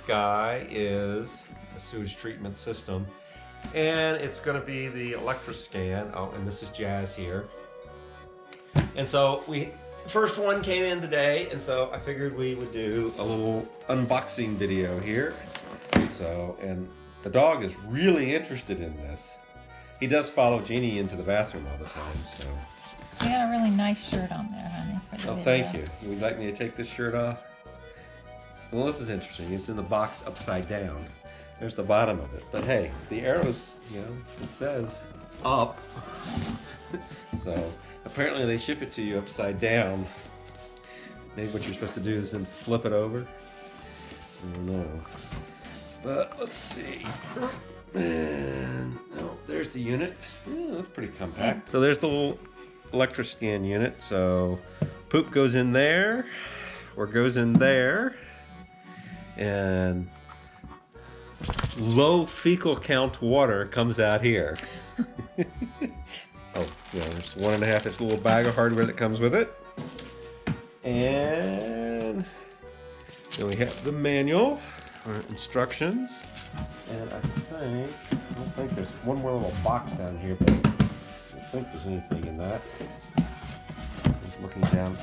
sky is a sewage treatment system, and it's going to be the Electroscan. Oh, and this is Jazz here. And so first one came in today, and so I figured we would do a little unboxing video here. So, and the dog is really interested in this. He does follow Jeannie into the bathroom all the time, so. You got a really nice shirt on there, honey. Oh, thank you. Would you like me to take this shirt off? Well, this is interesting. It's in the box upside down. There's the bottom of it. But hey, the arrows, you know, it says up. So apparently they ship it to you upside down. Maybe what you're supposed to do is then flip it over. I don't know. But let's see. And oh, there's the unit. Yeah, that's pretty compact. So there's the little Electroscan unit. So poop goes in there, or goes in there, and low fecal count water comes out here. Oh, yeah, there's 1.5 inch little bag of hardware that comes with it. And then we have the manual or instructions. And I don't think there's one more little box down here, but I don't think there's anything in that. Just looking down.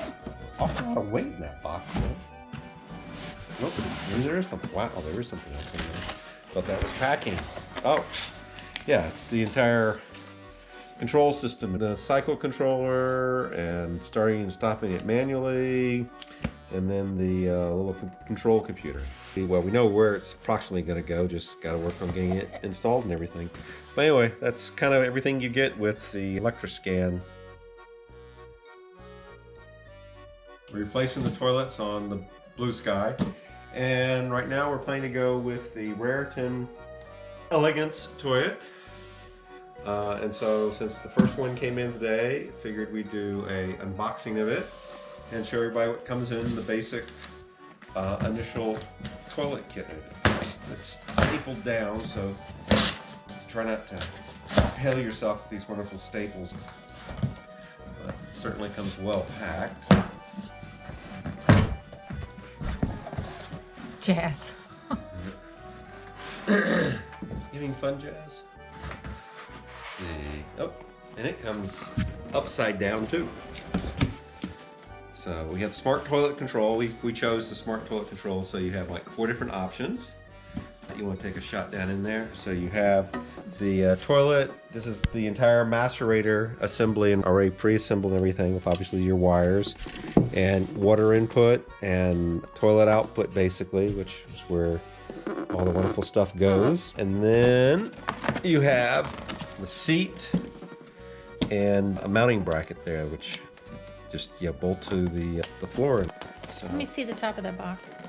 Awful lot of weight in that box, though. Nope, maybe there is something. Wow, there is something else in there. Thought that was packing. Oh, yeah, it's the entire control system. The cycle controller, and starting and stopping it manually, and then the little control computer. Well, we know where it's approximately going to go, just got to work on getting it installed and everything. But anyway, that's kind of everything you get with the Electroscan. We're replacing the toilets on the Blue Sky, and right now we're planning to go with the Raritan Elegance toilet. And so since the first one came in today, figured we'd do a unboxing of it and show everybody what comes in the basic initial toilet kit. It's stapled down, so try not to impale yourself with these wonderful staples. But it certainly comes well packed. Jazz. Having fun, Jazz? See. Oh, and it comes upside down too. So we have smart toilet control. We chose the smart toilet control, so you have like 4 different options that you want to take a shot down in there. So you have the toilet. This is the entire macerator assembly and already pre-assembled and everything with obviously your wires and water input and toilet output basically, which is where all the wonderful stuff goes. And then you have the seat and a mounting bracket there, which just bolt to the floor. So, Let me see the top of that box.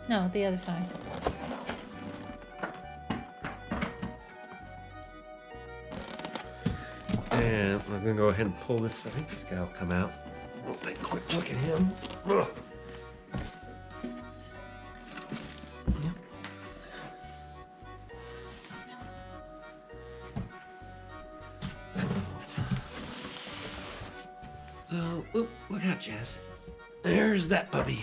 No, the other side. and I'm gonna go ahead and pull this. I think this guy will come out. We'll take a quick look at him. Ugh. So, oop, look out, Jazz. There's that puppy.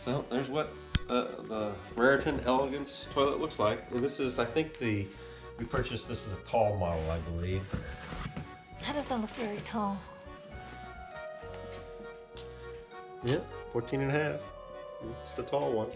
So, there's what the Raritan Elegance toilet looks like. And this is, I think we purchased this as a tall model, I believe. That doesn't look very tall. Yep, 14 and a half. It's the tall one.